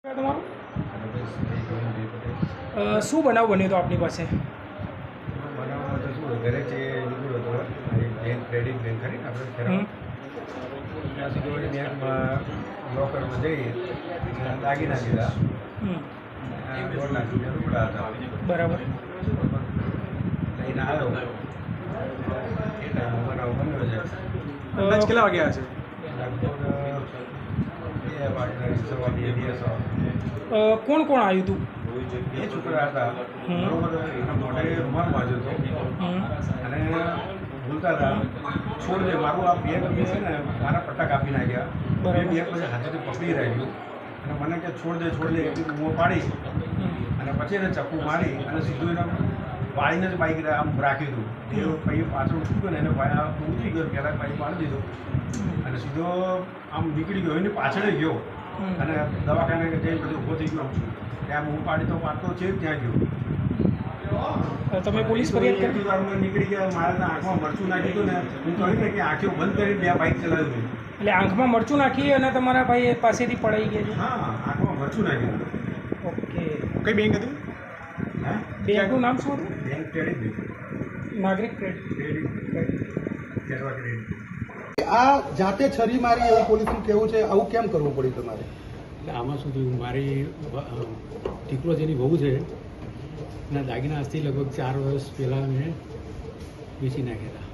તમારું શું બનાવ બન્યો હતો આપની પાસે? બનાવવામાં તો શું ઘરે છે નીકળ્યો હતો બેંક ક્રેડિટ બેંક ખરી આપણે ખેરાવ ત્યાં સુધી બેંકમાં લોકરમાં જઈ દાગીના દીધા 2 લાખ રૂપિયા રોકડા હતા. બરાબર. લઈને આવ્યો એ ટાઈમમાં બનાવ બન્યો છે. અંદાજ કેટલા વાગ્યા હશે? લગભગ 2 વાગ્યા સવા 2 કોણ કોણ આવ્યું હતું? 2 છોકરા હતા. બરોબર. એના મોઢે રૂમાલ બાંધ્યો હતો અને બોલતા હતા છોડ દે મારું આ બેગ છે ને મારા પટ્ટા કાપી નાખ્યા. બેગ પછી હાથેથી પકડી રાખ્યું અને મને કે છોડ દે એટલી બૂમો પાડી અને પછી એને ચપ્પુ મારી અને સીધું એને પાડીને જ બાઈક આમ રાખ્યું હતું. એ પછી પાછળ ઉઠી ગયો ને એને ઉતરી ગયો પહેલાં બાઈક પાડી દીધું અને સીધો આમ નીકળી ગયો એની પાછળ ગયો અને દવાખાને જઈને બધું ઊભો થઈ ગયો. ત્યાં બૂમ પાડી તો પાડતો છે ત્યાં ગયો. તમે પોલીસ ફરિયાદ કરી? નીકળી ગયા. મારે આંખમાં મરચું નાખ્યું હતું ને હું કહ્યું ને કે આંખો બંધ કરીને 2 બાઇક ચલાવ્યું. એટલે આંખમાં મરચું નાખી અને તમારા ભાઈ પાસેથી પડાઈ ગયા છે? હા, આંખમાં મરચું નાખ્યું. ઓકે. કઈ બેંક હતી? હા, બેંકનું નામ શું હતું? બેંક ક્રેડિટ નાગરિક ક્રેડિટ. ખેરવા ક્રેડિટ. આ જાતે છરી મારી એવું પોલીસનું કહેવું છે. આવું કેમ કરવું પડ્યું તમારે? એટલે આમાં શું થયું, મારી દીકરો જેની વહુ છે એના દાગીના આજથી લગભગ 4 વર્ષ પહેલાં મેં વેચી નાખ્યા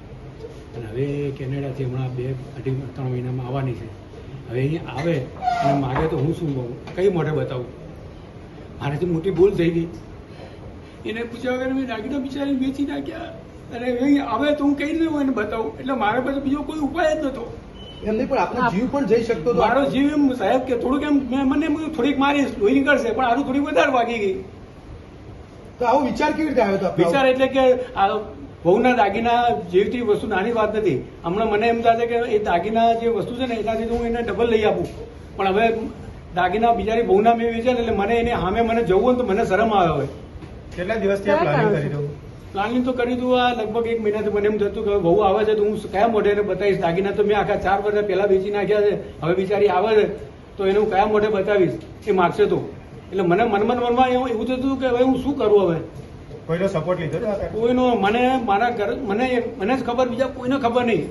હતા અને હવે કેનેડાથી હમણાં 2-3 મહિનામાં આવવાની છે. હવે અહીં આવે અને માગે તો હું શું કહું, કઈ મોઢે બતાવું? મારાથી મોટી ભૂલ થઈ ગઈ. એને પૂછ્યા વગર મેં દાગીના બિચારી વેચી નાખ્યા અને અહીં આવે તો હું કઈ રીતે એને બતાવું? એટલે મારા પાસે બીજો કોઈ ઉપાય જ નહોતો. એમ નહીં, પણ આપણો જીવ પણ જઈ શકતો હતો. મારો જીવ એમ સાહેબ કે થોડુંક એમ મને થોડીક મારી લોહી નીકળશે પણ આનું થોડીક વધારે વાગી ગઈ. તો આવો વિચાર કેવી રીતે આવ્યો હતો? વિચાર એટલે કે આ બહુના દાગીના જેવી વસ્તુ નાની વાત નથી. હમણાં મને એમ થાય છે કે એ દાગીના જે વસ્તુ છે ને એનાથી હું એને ડબલ લઈ આપું, પણ હવે દાગીના બિચારી બહુના મેં વેચ્યા એટલે મને એને સામે મને જવું હોય તો મને શરમ આવે. હવે કેટલા દિવસથી પ્લાનિંગ કરી દઉં? પ્લાનિંગ તો કરી દઉં. આ લગભગ 1 મહિનાથી મને એમ થતું કે બહુ આવે છે તો હું કયા મોઢે એને બતાવીશ? દાગીના તો મેં આખા 4 વર્ષ પહેલા વેચી નાખ્યા છે. હવે બિચારી આવે છે તો એને હું કયા મોઢે બતાવીશ? એ માગશે તો. એટલે મને મનમાં એવું થતું કે હવે હું શું કરું? હવે કોઈનો સપોર્ટ લીધો? કોઈનો મને મારા ઘર મને જ ખબર, બીજા કોઈને ખબર નહીં.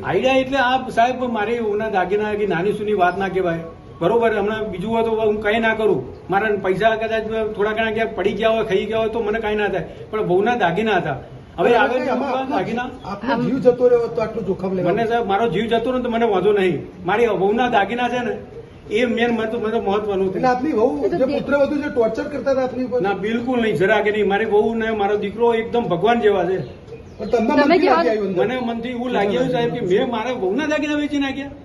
આઈડિયા એટલે આ સાહેબ મારી ઉના દાગીના કે નાની સુની વાત ના કહેવાય. બરોબર. હમણાં બીજું હોય તો હું કંઈ ના કરું. મારા પૈસા કદાચ થોડા ઘણા ક્યાંક પડી ગયા હોય, ખાઈ ગયા હોય તો મને કાંઈ ના થાય, પણ બહુના દાગીના હતા. હવે આવે દાગીના આપણો જીવ જતો રહ્યો તો આટલું જોખમ લેવા? મને સાહેબ મારો જીવ જતો રહ્યો તો મને વાંધો નહીં. મારી બહુના દાગીના છે ને એ મેન મહત્વનું છે. આપની વહુ જે પુત્રવધુ જે ટોર્ચર કરતા હતા આપની ઉપર? ના, બિલકુલ નહીં, જરા કે નહીં. મારી વહુ ને મારો દીકરો એકદમ ભગવાન જેવા છે. મને મનથી એવું લાગ્યું સાહેબ કે મેં મારા વહુના દાગીના વેચી નાખ્યા.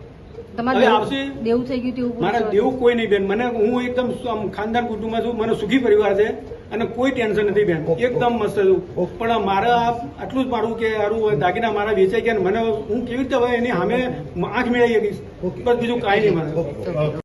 હવે આવશે દેવું થઈ ગયું તેવું? મારા દેવું કોઈ નહીં બેન. મને હું એકદમ ખાનદાન કુટુંબમાં છું. મને સુખી પરિવાર છે અને કોઈ ટેન્શન નથી બેન. એકદમ મસ્ત છું. પણ મારે આટલું જ મારું કે સારું દાગીના મારા વેચાઈ ગયા. મને હું કેવી રીતે હવે એની સામે આંખ મેળવી શકીશ? બસ બીજું કાંઈ નહીં મારે.